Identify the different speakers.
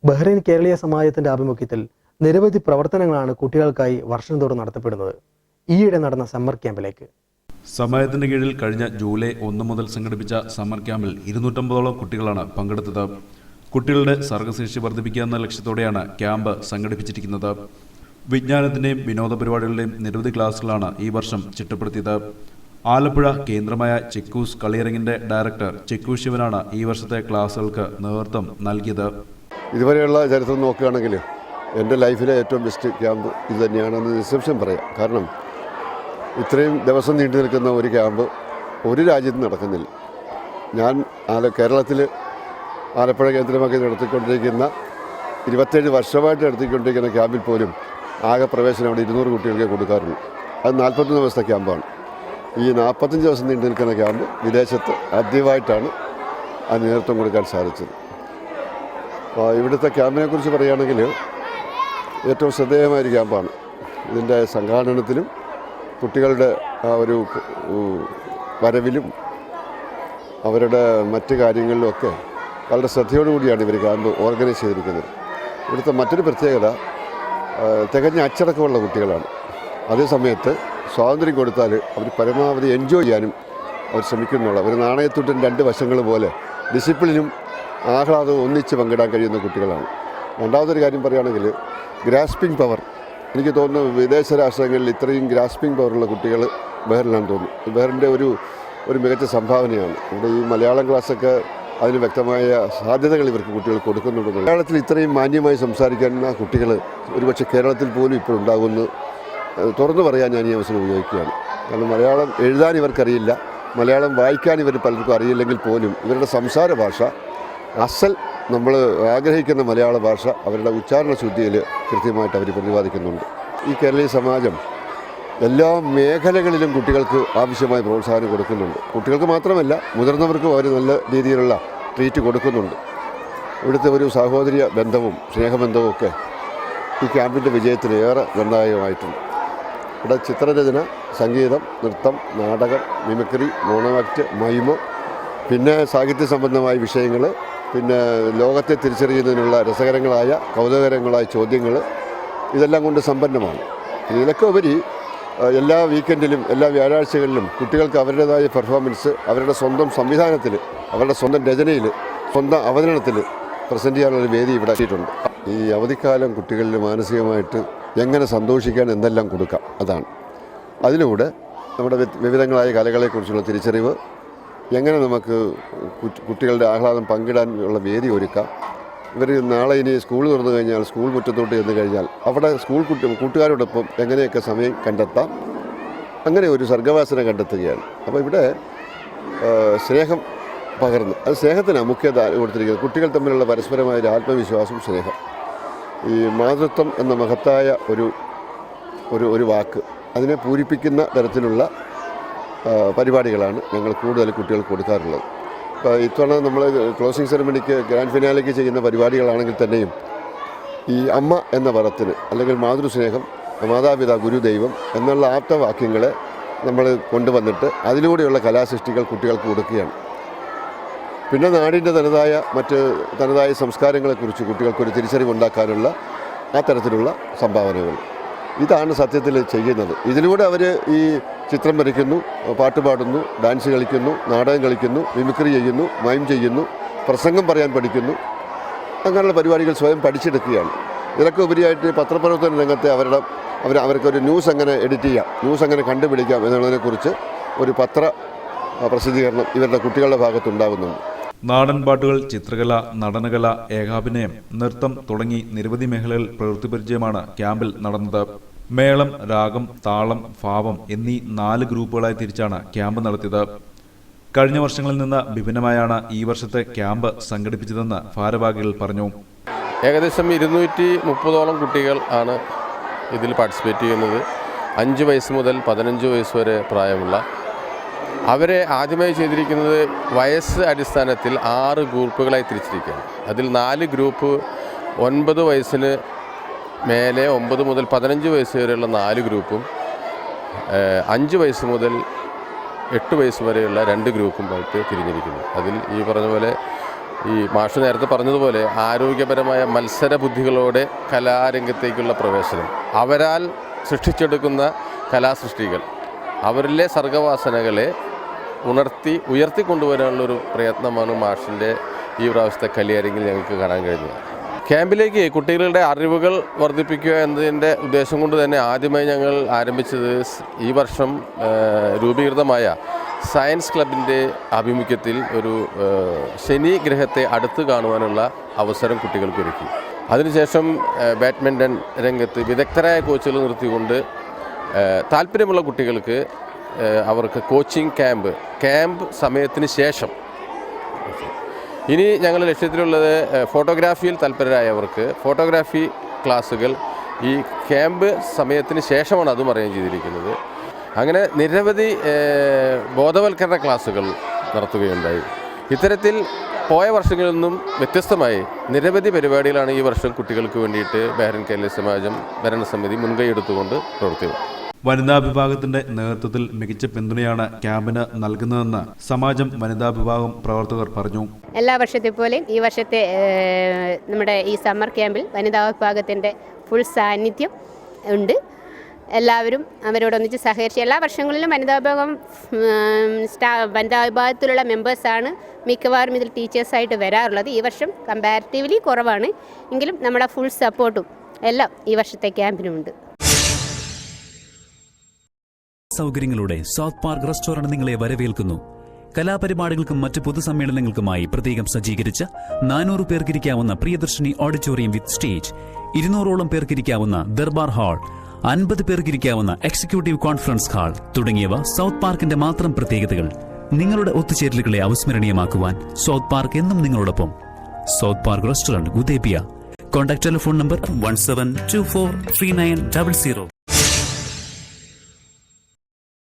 Speaker 1: Bahrain കേരളീയ സമാജത്തിന്റെ ആഭിമുഖ്യത്തിൽ നിരവധി പ്രവർത്തനങ്ങളാണ് കുട്ടികൾക്കായി വർഷം തോറും നടത്തപ്പെടുന്നത്. ഈയിടെ നടന്ന സമ്മർ ക്യാമ്പിലേക്ക്
Speaker 2: സമാജത്തിന്റെ കീഴിൽ കഴിഞ്ഞ ജൂലൈ 1 മുതൽ സംഘടിപ്പിച്ച സമ്മർ ക്യാമ്പിൽ 250ഓളം കുട്ടികളാണ് പങ്കെടുത്തത്. കുട്ടികളുടെ സർഗശേഷി വർദ്ധിപ്പിക്കുക എന്ന ലക്ഷ്യത്തോടെയാണ് ക്യാമ്പ് സംഘടിപ്പിച്ചിരിക്കുന്നത്. വിജ്ഞാനത്തിന്റെയും വിനോദ പരിപാടികളുടെയും നിരവധി ക്ലാസുകളാണ് ഈ വർഷം ചിട്ടപ്പെടുത്തിയത്. ആലപ്പുഴ കേന്ദ്രമായ ചെക്കൂസ് കളിയരങ്ങിന്റെ ഡയറക്ടർ ചെക്കു ശിവനാണ് ഈ വർഷത്തെ ക്ലാസുകൾക്ക് നേതൃത്വം നൽകിയത്.
Speaker 3: ഇതുവരെയുള്ള ചരിത്രം നോക്കുകയാണെങ്കിൽ എൻ്റെ ലൈഫിലെ ഏറ്റവും ബെസ്റ്റ് ക്യാമ്പ് ഇത് തന്നെയാണെന്ന് നിസ്സംശയം പറയാം. കാരണം ഇത്രയും ദിവസം നീണ്ടു നിൽക്കുന്ന ഒരു ക്യാമ്പ് ഒരു രാജ്യത്തും നടക്കുന്നില്ല. ഞാൻ കേരളത്തിൽ ആലപ്പുഴ കേന്ദ്രമാക്കി നടത്തിക്കൊണ്ടിരിക്കുന്ന 27 വർഷമായിട്ട് നടത്തിക്കൊണ്ടിരിക്കുന്ന ക്യാമ്പിൽ പോലും ആകെ പ്രവേശനം അവിടെ 200 കുട്ടികൾക്കേ കൊടുക്കാറുള്ളൂ. അത് 41 ദിവസത്തെ ക്യാമ്പാണ്. ഈ 45 ദിവസം നീണ്ടു നിൽക്കുന്ന ക്യാമ്പ് വിദേശത്ത് ആദ്യമായിട്ടാണ് ആ നേതൃത്വം കൊടുക്കാൻ സാധിച്ചത്. ഇവിടുത്തെ ക്യാമ്പിനെക്കുറിച്ച് പറയുകയാണെങ്കിൽ ഏറ്റവും ശ്രദ്ധേയമായൊരു ക്യാമ്പാണ്. ഇതിൻ്റെ സംഘാടനത്തിലും കുട്ടികളുടെ ആ ഒരു വരവിലും അവരുടെ മറ്റ് കാര്യങ്ങളിലുമൊക്കെ വളരെ ശ്രദ്ധയോടുകൂടിയാണ് ഇവർ ക്യാമ്പ് ഓർഗനൈസ് ചെയ്തിരിക്കുന്നത്. ഇവിടുത്തെ മറ്റൊരു പ്രത്യേകത തികഞ്ഞ അച്ചടക്കമുള്ള കുട്ടികളാണ്. അതേ സമയത്ത് സ്വാതന്ത്ര്യം കൊടുത്താൽ അവർ പരമാവധി എൻജോയ് ചെയ്യാനും അവർ ശ്രമിക്കുന്നുള്ള ഒരു നാണയത്തുട്ടിന് 2 വശങ്ങൾ പോലെ ഡിസിപ്ലിനും ആഹ്ലാദവും ഒന്നിച്ച് പങ്കിടാൻ കഴിയുന്ന കുട്ടികളാണ്. രണ്ടാമതൊരു കാര്യം പറയുകയാണെങ്കിൽ ഗ്രാസ്പിംഗ് പവർ. എനിക്ക് തോന്നുന്നു വിദേശ രാഷ്ട്രങ്ങളിൽ ഇത്രയും ഗ്രാസ്പിംഗ് പവറുള്ള കുട്ടികൾ ബഹ്റിനാണെന്ന് തോന്നുന്നു. ബഹ്റിൻ്റെ ഒരു മികച്ച സംഭാവനയാണ്. ഇവിടെ ഈ മലയാളം ക്ലാസ്സൊക്കെ അതിന് വ്യക്തമായ സാധ്യതകൾ ഇവർക്ക് കുട്ടികൾ കൊടുക്കുന്നുണ്ടെന്ന്. മലയാളത്തിൽ ഇത്രയും മാന്യമായി സംസാരിക്കുന്ന കുട്ടികൾ ഒരുപക്ഷെ കേരളത്തിൽ പോലും ഇപ്പോഴുണ്ടാകുമെന്ന് തുറന്നു പറയാൻ ഞാൻ ഈ അവസരം ഉപയോഗിക്കുകയാണ്. കാരണം മലയാളം എഴുതാൻ ഇവർക്കറിയില്ല, മലയാളം വായിക്കാൻ ഇവർ പലർക്കും അറിയില്ലെങ്കിൽ പോലും ഇവരുടെ സംസാര ഭാഷ അസൽ നമ്മൾ ആഗ്രഹിക്കുന്ന മലയാള ഭാഷ അവരുടെ ഉച്ചാരണ ശുദ്ധിയിൽ കൃത്യമായിട്ട് അവർ പ്രതിപാദിക്കുന്നുണ്ട്. ഈ കേരളീയ സമാജം എല്ലാ മേഖലകളിലും കുട്ടികൾക്ക് ആവശ്യമായ പ്രോത്സാഹനം കൊടുക്കുന്നുണ്ട്. കുട്ടികൾക്ക് മാത്രമല്ല മുതിർന്നവർക്കും അവർ നല്ല രീതിയിലുള്ള ട്രീറ്റ് കൊടുക്കുന്നുണ്ട്. ഇവിടുത്തെ ഒരു സാഹോദര്യ ബന്ധവും സ്നേഹബന്ധവും ഒക്കെ ഈ ക്യാമ്പിൻ്റെ വിജയത്തിന് ഏറെ നിർണായകമായിട്ടുണ്ട്. ഇവിടെ ചിത്രരചന, സംഗീതം, നൃത്തം, നാടകം, മിമിക്രി, മോണോ ആക്ട്, മൈമ, പിന്നെ സാഹിത്യ സംബന്ധമായ വിഷയങ്ങൾ, പിന്നെ ലോകത്തെ തിരിച്ചറിയുന്നതിനുള്ള രസകരങ്ങളായ കൗതുകകരങ്ങളായ ചോദ്യങ്ങൾ, ഇതെല്ലാം കൊണ്ട് സമ്പന്നമാണ്. ഇതിലൊക്കെ ഉപരി എല്ലാ വീക്കെൻഡിലും എല്ലാ വ്യാഴാഴ്ചകളിലും കുട്ടികൾക്ക് അവരുടേതായ പെർഫോമൻസ് അവരുടെ സ്വന്തം സംവിധാനത്തിൽ, അവരുടെ സ്വന്തം രചനയിൽ, സ്വന്തം അവതരണത്തിൽ പ്രസൻറ്റ് ചെയ്യാനുള്ളൊരു വേദി ഇവിടെ എത്തിയിട്ടുണ്ട്. ഈ അവധിക്കാലം കുട്ടികളിൽ മാനസികമായിട്ട് എങ്ങനെ സന്തോഷിക്കാൻ എന്തെല്ലാം കൊടുക്കാം, അതാണ്. അതിലൂടെ നമ്മുടെ വിവിധങ്ങളായ കലകളെക്കുറിച്ചുള്ള തിരിച്ചറിവ്, എങ്ങനെ നമുക്ക് കുട്ടികളുടെ ആഹ്ലാദം പങ്കിടാനുള്ള വേദി ഒരുക്കാം. ഇവർ നാളെ ഇനി സ്കൂൾ തുറന്നു കഴിഞ്ഞാൽ സ്കൂൾ മുറ്റത്തോട്ട് ചെന്ന് കഴിഞ്ഞാൽ അവിടെ സ്കൂൾ കൂട്ടുകാരോടൊപ്പം എങ്ങനെയൊക്കെ സമയം കണ്ടെത്താം, അങ്ങനെ ഒരു സർഗവാസന കണ്ടെത്തുകയാണ്. അപ്പോൾ ഇവിടെ സ്നേഹം പകർന്ന്, അത് സ്നേഹത്തിനാണ് മുഖ്യത കൊടുത്തിരിക്കുന്നത്. കുട്ടികൾ തമ്മിലുള്ള പരസ്പരമായ ഒരു ആത്മവിശ്വാസം, സ്നേഹം, ഈ മാതൃത്വം എന്ന മഹത്തായ ഒരു വാക്ക്, അതിനെ പൂരിപ്പിക്കുന്ന തരത്തിലുള്ള പരിപാടികളാണ് ഞങ്ങൾ കൂടുതൽ കുട്ടികൾക്ക് കൊടുക്കാറുള്ളത്. ഇപ്പോൾ ഇത്തവണ നമ്മൾ ക്ലോസിംഗ് സെറമണിക്ക് ഗ്രാൻഡ് ഫിനാലേക്ക് ചെയ്യുന്ന പരിപാടികളാണെങ്കിൽ തന്നെയും ഈ അമ്മ എന്ന പദത്തിന്, അല്ലെങ്കിൽ മാതൃസ്നേഹം, മാതാപിതാ, ഗുരുദൈവം എന്നുള്ള ആപ്തവാക്യങ്ങളെ നമ്മൾ കൊണ്ടുവന്നിട്ട് അതിലൂടെയുള്ള കലാസൃഷ്ടികൾ കുട്ടികൾക്ക് കൊടുക്കുകയാണ്. പിന്നെ നാടിൻ്റെ തനതായ സംസ്കാരങ്ങളെക്കുറിച്ച് കുട്ടികൾക്കൊരു തിരിച്ചറിവുണ്ടാക്കാനുള്ള ആ തരത്തിലുള്ള സംഭാവനകൾ, ഇതാണ് സത്യത്തിൽ ചെയ്യുന്നത്. ഇതിലൂടെ അവർ ഈ ചിത്രം വരയ്ക്കുന്നു, പാട്ട് പാടുന്നു, ഡാൻസ് കളിക്കുന്നു, നാടകം കളിക്കുന്നു, മിമിക്രി ചെയ്യുന്നു, മൈം ചെയ്യുന്നു, പ്രസംഗം പറയാൻ പഠിക്കുന്നു, അങ്ങനെയുള്ള പരിപാടികൾ സ്വയം പഠിച്ചെടുക്കുകയാണ്. ഇതിലൊക്കെ ഉപരിയായിട്ട് പത്രപ്രവർത്തന രംഗത്തെ അവർക്കൊരു ന്യൂസ് എങ്ങനെ എഡിറ്റ് ചെയ്യാം, ന്യൂസ് എങ്ങനെ കണ്ടുപിടിക്കാം എന്നുള്ളതിനെക്കുറിച്ച് ഒരു പത്ര പ്രസിദ്ധീകരണം ഇവരുടെ കുട്ടികളുടെ ഭാഗത്തുണ്ടാകുന്നുണ്ട്.
Speaker 2: നാടൻ പാട്ടുകൾ, ചിത്രകല, നടനകല, ഏകാഭിനയം, നൃത്തം തുടങ്ങി നിരവധി മേഖലകളിൽ പ്രവൃത്തി പരിചയമാണ് ക്യാമ്പിൽ നടന്നത്. മേളം, രാഗം, താളം, ഭാവം എന്നീ 4 ഗ്രൂപ്പുകളായി തിരിച്ചാണ് ക്യാമ്പ് നടത്തിയത്. കഴിഞ്ഞ വർഷങ്ങളിൽ നിന്ന് വിഭിന്നമായാണ് ഈ വർഷത്തെ ക്യാമ്പ് സംഘടിപ്പിച്ചതെന്ന് ഭാരവാഹികൾ പറഞ്ഞു.
Speaker 4: ഏകദേശം 230ഓളം കുട്ടികൾ ആണ് ഇതിൽ പാർട്ടിസിപ്പേറ്റ് ചെയ്യുന്നത്. 5 വയസ്സ് മുതൽ 15 വയസ്സ് വരെ പ്രായമുള്ള അവരെ ആദ്യമായി ചെയ്തിരിക്കുന്നത് വയസ്സ് അടിസ്ഥാനത്തിൽ 6 ഗ്രൂപ്പുകളായി തിരിച്ചിരിക്കുകയാണ്. അതിൽ 4 ഗ്രൂപ്പ് 9 വയസ്സിന് മേലെ 9 മുതൽ 15 വയസ്സ് വരെയുള്ള 4 ഗ്രൂപ്പും 5 വയസ്സ് മുതൽ 8 വയസ്സ് വരെയുള്ള 2 ഗ്രൂപ്പുമായിട്ട് തിരിഞ്ഞിരിക്കുന്നു. അതിൽ ഈ പറഞ്ഞ പോലെ ഈ മാഷ് നേരത്തെ പറഞ്ഞതുപോലെ ആരോഗ്യപരമായ മത്സര ബുദ്ധികളോടെ കലാരംഗത്തേക്കുള്ള പ്രവേശനം, അവരാൽ സൃഷ്ടിച്ചെടുക്കുന്ന കലാസൃഷ്ടികൾ, അവരിലെ സർഗവാസനകളെ ഉയർത്തിക്കൊണ്ടുവരാനുള്ളൊരു പ്രയത്നമാണ് മാഷിൻ്റെ ഈ പ്രാവശ്യത്തെ കലിയരങ്ങിൽ ഞങ്ങൾക്ക് കാണാൻ കഴിഞ്ഞത്. ക്യാമ്പിലേക്ക് കുട്ടികളുടെ അറിവുകൾ വർദ്ധിപ്പിക്കുക എന്നതിൻ്റെ ഉദ്ദേശം കൊണ്ട് തന്നെ ആദ്യമായി ഞങ്ങൾ ആരംഭിച്ചത് ഈ വർഷം രൂപീകൃതമായ സയൻസ് ക്ലബിൻ്റെ ആഭിമുഖ്യത്തിൽ ഒരു ശനി ഗ്രഹത്തെ അടുത്ത് കാണുവാനുള്ള അവസരം കുട്ടികൾക്ക് ഒരുക്കി. അതിനുശേഷം ബാഡ്മിൻ്റൺ രംഗത്ത് വിദഗ്ധരായ കോച്ചുകൾ നിർത്തിക്കൊണ്ട് താല്പര്യമുള്ള കുട്ടികൾക്ക് അവർക്ക് കോച്ചിങ് ക്യാമ്പ് സമയത്തിന് ശേഷം, ഇനി ഞങ്ങളുടെ ലക്ഷ്യത്തിലുള്ളത് ഫോട്ടോഗ്രാഫിയിൽ താല്പര്യരായവർക്ക് ഫോട്ടോഗ്രാഫി ക്ലാസ്സുകൾ ഈ ക്യാമ്പ് സമയത്തിന് ശേഷമാണ് അതും അറേഞ്ച് ചെയ്തിരിക്കുന്നത്. അങ്ങനെ നിരവധി ബോധവൽക്കരണ ക്ലാസ്സുകൾ നടത്തുകയുണ്ടായി. ഇത്തരത്തിൽ പോയ വർഷങ്ങളിൽ നിന്നും വ്യത്യസ്തമായി നിരവധി പരിപാടികളാണ് ഈ വർഷം കുട്ടികൾക്ക് വേണ്ടിയിട്ട് ബഹ്റിൻ കേരള സമാജം ഭരണസമിതി മുൻകൈ എടുത്തുകൊണ്ട് പ്രവർത്തിക്കുന്നത്.
Speaker 2: വനിതാ വിഭാഗത്തിന്റെ നേതൃത്വത്തിൽ മികച്ച പിന്തുണയാണ് ക്യാമ്പിന് നൽകുന്നതെന്ന് സമാജം വനിതാ വിഭാഗം പ്രവർത്തകർ പറഞ്ഞു.
Speaker 5: എല്ലാ വർഷത്തെ പോലെയും ഈ വർഷത്തെ നമ്മുടെ ഈ സമ്മർ ക്യാമ്പിൽ വനിതാ വിഭാഗത്തിൻ്റെ ഫുൾ സാന്നിധ്യം ഉണ്ട്. എല്ലാവരും അവരോടൊന്നിച്ച് സഹകരിച്ച് എല്ലാ വർഷങ്ങളിലും വനിതാ വിഭാഗത്തിലുള്ള മെമ്പേഴ്സാണ് മിക്കവാറും ഇതിൽ ടീച്ചേഴ്സായിട്ട് വരാറുള്ളത്. ഈ വർഷം കമ്പാരിറ്റീവ്ലി കുറവാണ്, എങ്കിലും നമ്മുടെ ഫുൾ സപ്പോർട്ടും എല്ലാം ഈ വർഷത്തെ ക്യാമ്പിനുമുണ്ട്.
Speaker 6: സൗകര്യങ്ങളോടെ സൗത്ത് പാർക്ക് റെസ്റ്റോറന്റ് നിങ്ങളെ വരവേൽക്കുന്നു. കലാപരിപാടികൾക്കും മറ്റ് പൊതുസമ്മേളനങ്ങൾക്കുമായി പ്രത്യേകം സജ്ജീകരിച്ച 400 പേർക്കിരിക്കാവുന്ന പ്രിയദർശിനി ഓഡിറ്റോറിയം വിത്ത് സ്റ്റേജ്, 200ഓളം പേർക്കിരിക്കാവുന്ന ദർബാർ ഹാൾ, 50 പേർക്കിരിക്കാവുന്ന എക്സിക്യൂട്ടീവ് കോൺഫറൻസ് ഹാൾ തുടങ്ങിയവ സൗത്ത് പാർക്കിന്റെ മാത്രം പ്രത്യേകതകൾ. നിങ്ങളുടെ ഒത്തുചേരലുകളെ അവിസ്മരണീയമാക്കുവാൻ സൗത്ത് പാർക്ക് എന്നും നിങ്ങളോടൊപ്പം. South park restaurant, ഗുദേബിയ. Contact telephone number 17243900.